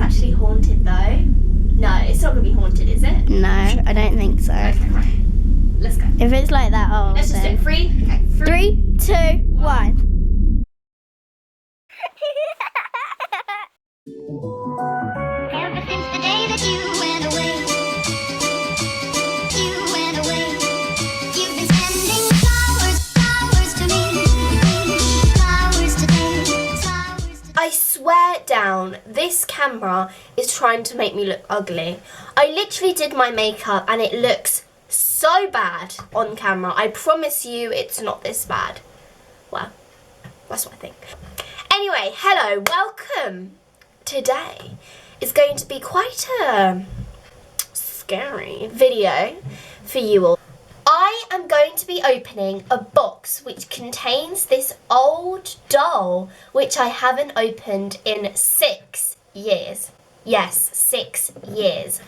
actually haunted though? No, it's not going to be haunted, is it? No, I don't think so. Okay, right. Let's go. If it's like that, oh, Let's just do it. then. 3. Okay. 3, 2, 1. Ever since the day that you went away, you've been sending flowers to me, flowers today, flowers today. I swear down, this camera is trying to make me look ugly. I literally did my makeup and it looks so bad on camera. I promise you it's not this bad. Well, that's what I think. Anyway, hello, welcome. Today is going to be quite a scary video for you all. I am going to be opening a box which contains this old doll which I haven't opened in 6 years. Yes, 6 years.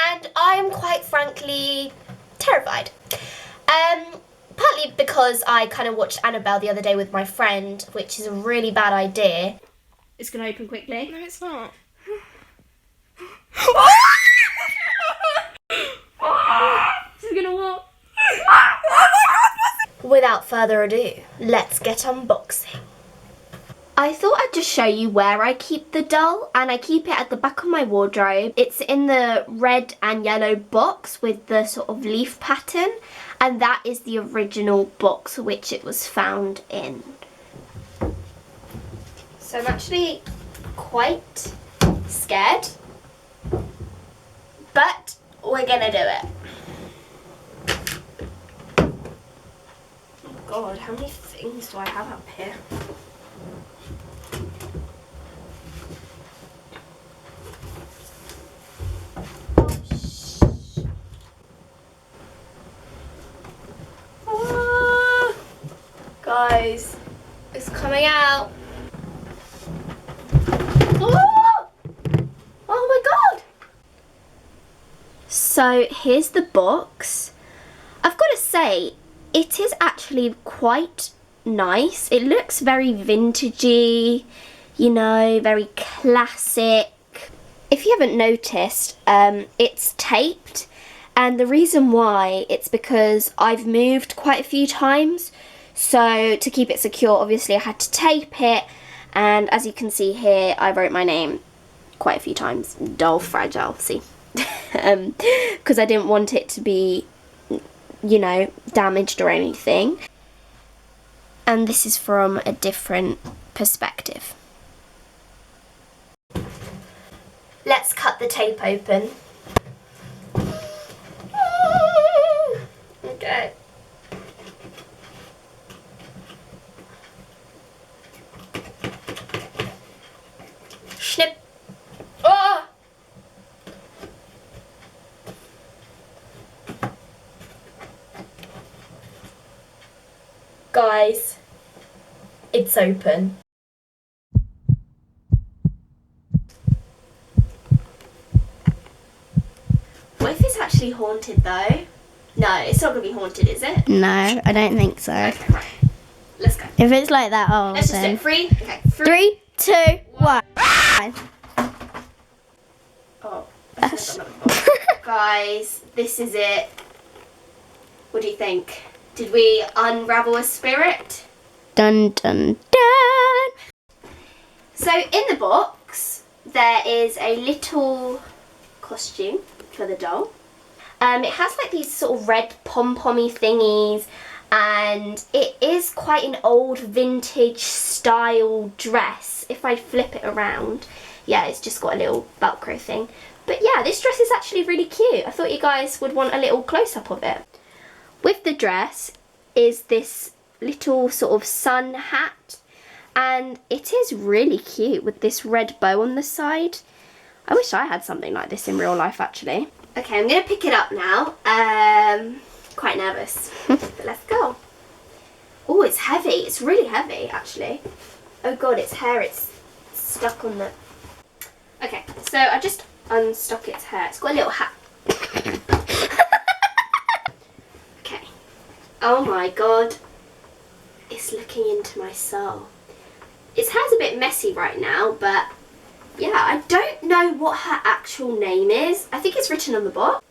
And I am quite frankly terrified. Partly because I kind of watched Annabelle the other day with my friend, which is a really bad idea. It's going to open quickly. No, it's not. This is going to what? Without further ado, let's get unboxing. I thought I'd just show you where I keep the doll, and I keep it at the back of my wardrobe. It's in the red and yellow box with the sort of leaf pattern, and that is the original box which it was found in. So I'm actually quite scared, but we're gonna do it. Oh God, how many things do I have up here? Guys, it's coming out. Oh! Oh my God! So here's the box. I've got to say, it is actually quite nice. It looks very vintagey, you know, very classic. If you haven't noticed, it's taped, and the reason why, it's because I've moved quite a few times. So to keep it secure, obviously I had to tape it, and as you can see here, I wrote my name quite a few times, Doll Fragile, see, because I didn't want it to be, you know, damaged or anything. And this is from a different perspective. Let's cut the tape open. Okay. Snip. Oh! Guys, it's open. What if it's actually haunted though? No, it's not going to be haunted, is it? No, I don't think so. Okay, right. Let's go. If it's like that, oh, Let's just do then. it. 3. Okay. 3, 2, 1. Oh. Guys, this is it. What do you think? Did we unravel a spirit? Dun, dun, dun. So in the box, there is a little costume for the doll. It has like these sort of red pom-pommy thingies, and it is quite an old vintage style dress. If I flip it around, yeah, it's just got a little Velcro thing. But yeah, this dress is actually really cute. I thought you guys would want a little close-up of it. With the dress is this little sort of sun hat, and it is really cute with this red bow on the side. I wish I had something like this in real life actually. Okay, I'm going to pick it up now. Quite nervous, but let's go. Oh, it's heavy. It's really heavy actually. Oh God, its hair, it's stuck on the... Okay, so I just unstuck its hair. It's got a little hat. Okay. Oh my God. It's looking into my soul. Its hair's a bit messy right now, but yeah, I don't know know what her actual name is. I think it's written on the box.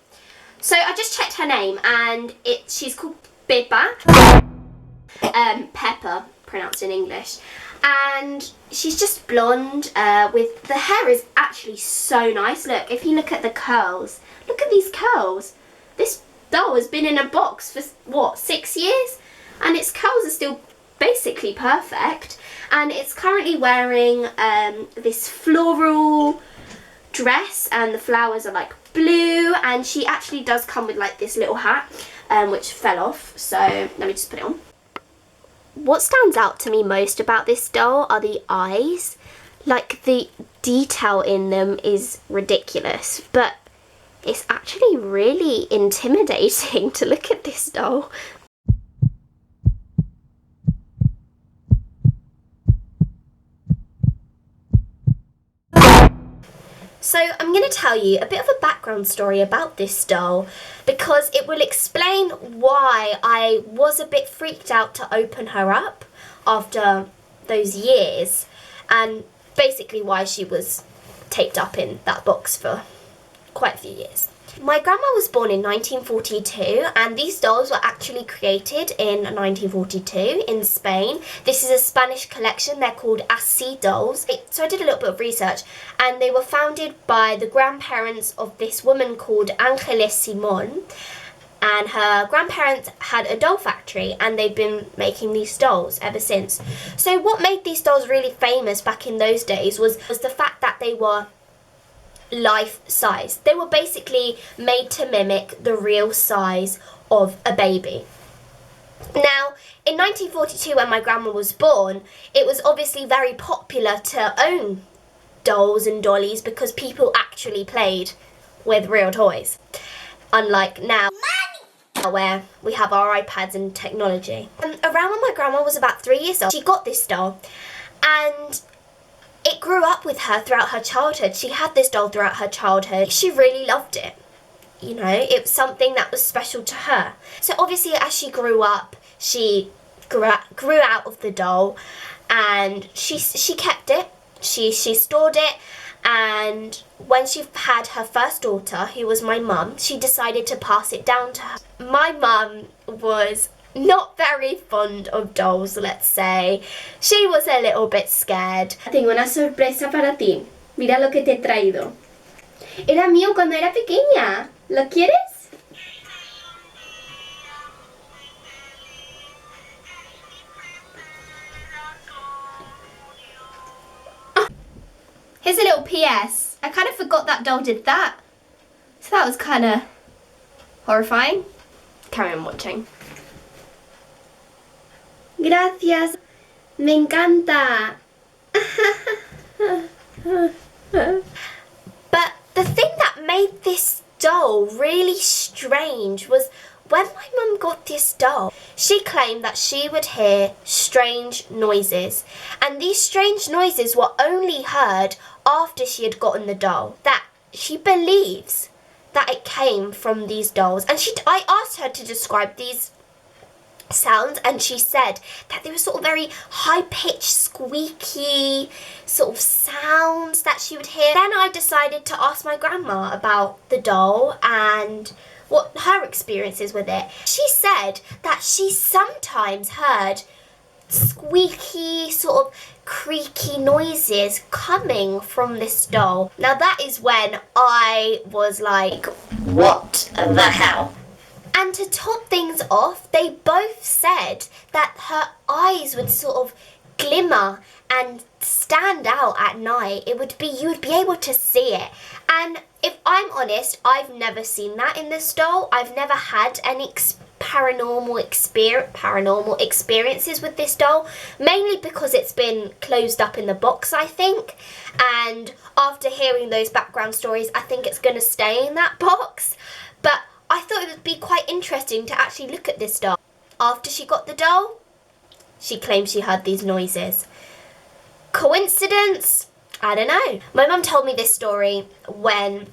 So I just checked her name, and she's called Biba. Pepper, pronounced in English. And she's just blonde, with the hair is actually so nice. Look, if you look at the curls, look at these curls. This doll has been in a box for, what, 6 years? And its curls are still basically perfect. And it's currently wearing this floral dress, and the flowers are like blue, and she actually does come with like this little hat, which fell off. So let me just put it on. What stands out to me most about this doll are the eyes. Like, the detail in them is ridiculous, but it's actually really intimidating to look at this doll. So I'm going to tell you a bit of a background story about this doll, because it will explain why I was a bit freaked out to open her up after those years, and basically why she was taped up in that box for quite a few years. My grandma was born in 1942, and these dolls were actually created in 1942 in Spain. This is a Spanish collection. They're called Así dolls. So I did a little bit of research, and they were founded by the grandparents of this woman called Ángeles Simón, and her grandparents had a doll factory, and they've been making these dolls ever since. So what made these dolls really famous back in those days was the fact that they were life size. They were basically made to mimic the real size of a baby. Now, in 1942, when my grandma was born, it was obviously very popular to own dolls and dollies because people actually played with real toys, unlike now where we have our iPads and technology. Around when my grandma was about 3 years old, she got this doll, and it grew up with her throughout her childhood. She had this doll throughout her childhood. She really loved it. You know, it was something that was special to her. So obviously as she grew up, she grew out of the doll, and she kept it. She stored it, and when she had her first daughter, who was my mum, she decided to pass it down to her. My mum was not very fond of dolls, let's say. She was a little bit scared. Tengo una sorpresa para ti. Mira lo que te he traído. Era mío cuando era pequeña. ¿Lo quieres? Here's a little PS. I kind of forgot that doll did that. So that was kind of horrifying. Carry on watching. Gracias. Me encanta. But the thing that made this doll really strange was when my mum got this doll, she claimed that she would hear strange noises. And these strange noises were only heard after she had gotten the doll. That she believes that it came from these dolls. And I asked her to describe these sounds, and she said that they were sort of very high-pitched, squeaky sort of sounds that she would hear. Then I decided to ask my grandma about the doll and what her experiences with it. She said that she sometimes heard squeaky, sort of creaky noises coming from this doll. Now that is when I was like, what the hell? And to top things off, they both said that her eyes would sort of glimmer and stand out at night. You would be able to see it. And if I'm honest, I've never seen that in this doll. I've never had any paranormal experiences with this doll, mainly because it's been closed up in the box, I think. And after hearing those background stories, I think it's going to stay in that box. But I thought it would be quite interesting to actually look at this doll. After she got the doll, she claimed she heard these noises. Coincidence? I don't know. My mum told me this story when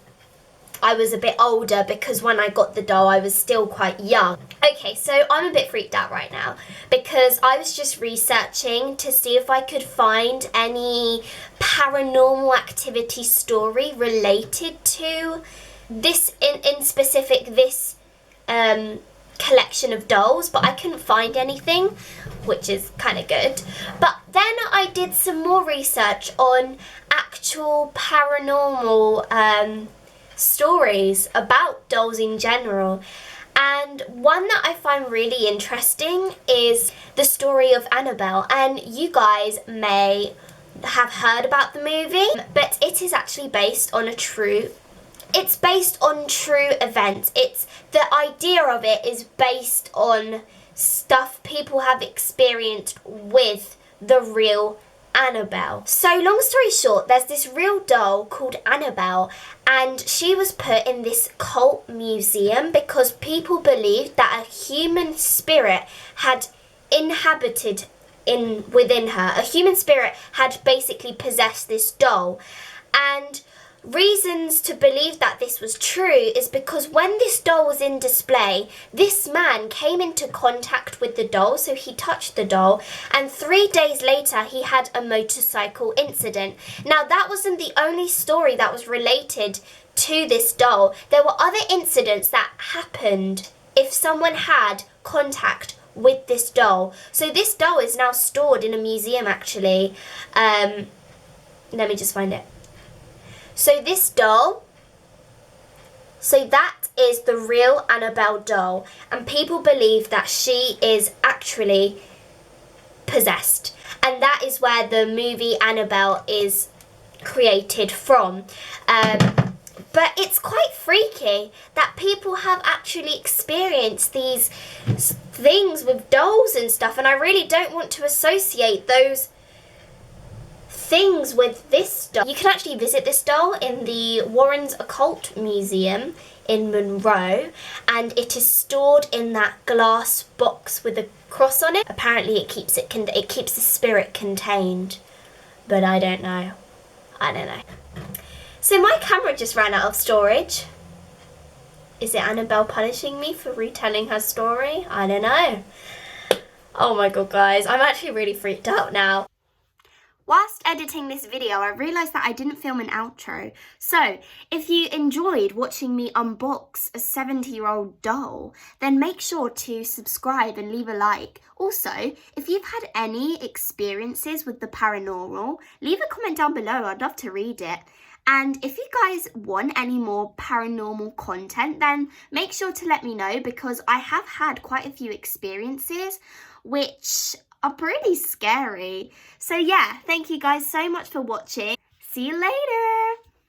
I was a bit older, because when I got the doll I was still quite young. Okay, so I'm a bit freaked out right now because I was just researching to see if I could find any paranormal activity story related to this, in specific, this collection of dolls, but I couldn't find anything, which is kind of good. But then I did some more research on actual paranormal stories about dolls in general, and one that I find really interesting is the story of Annabelle. And you guys may have heard about the movie, but it is actually based on it's based on true events. The idea of it is based on stuff people have experienced with the real Annabelle. So long story short, there's this real doll called Annabelle, and she was put in this cult museum because people believed that a human spirit had inhabited within her. A human spirit had basically possessed this doll, and reasons to believe that this was true is because when this doll was in display, this man came into contact with the doll, so he touched the doll, and 3 days later he had a motorcycle incident. Now, that wasn't the only story that was related to this doll. There were other incidents that happened if someone had contact with this doll. So this doll is now stored in a museum, actually. Let me just find it. So this doll, so that is the real Annabelle doll, and people believe that she is actually possessed, and that is where the movie Annabelle is created from. But it's quite freaky that people have actually experienced these things with dolls and stuff, and I really don't want to associate those things with this doll. You can actually visit this doll in the Warren's Occult Museum in Monroe, and it is stored in that glass box with a cross on it. Apparently it keeps the spirit contained, but I don't know. So my camera just ran out of storage. Is it Annabelle punishing me for retelling her story? I don't know. Oh my god, guys, I'm actually really freaked out now. Whilst editing this video, I realised that I didn't film an outro. So, if you enjoyed watching me unbox a 70-year-old doll, then make sure to subscribe and leave a like. Also, if you've had any experiences with the paranormal, leave a comment down below. I'd love to read it. And if you guys want any more paranormal content, then make sure to let me know, because I have had quite a few experiences which are pretty scary. So yeah, thank you guys so much for watching. See you later.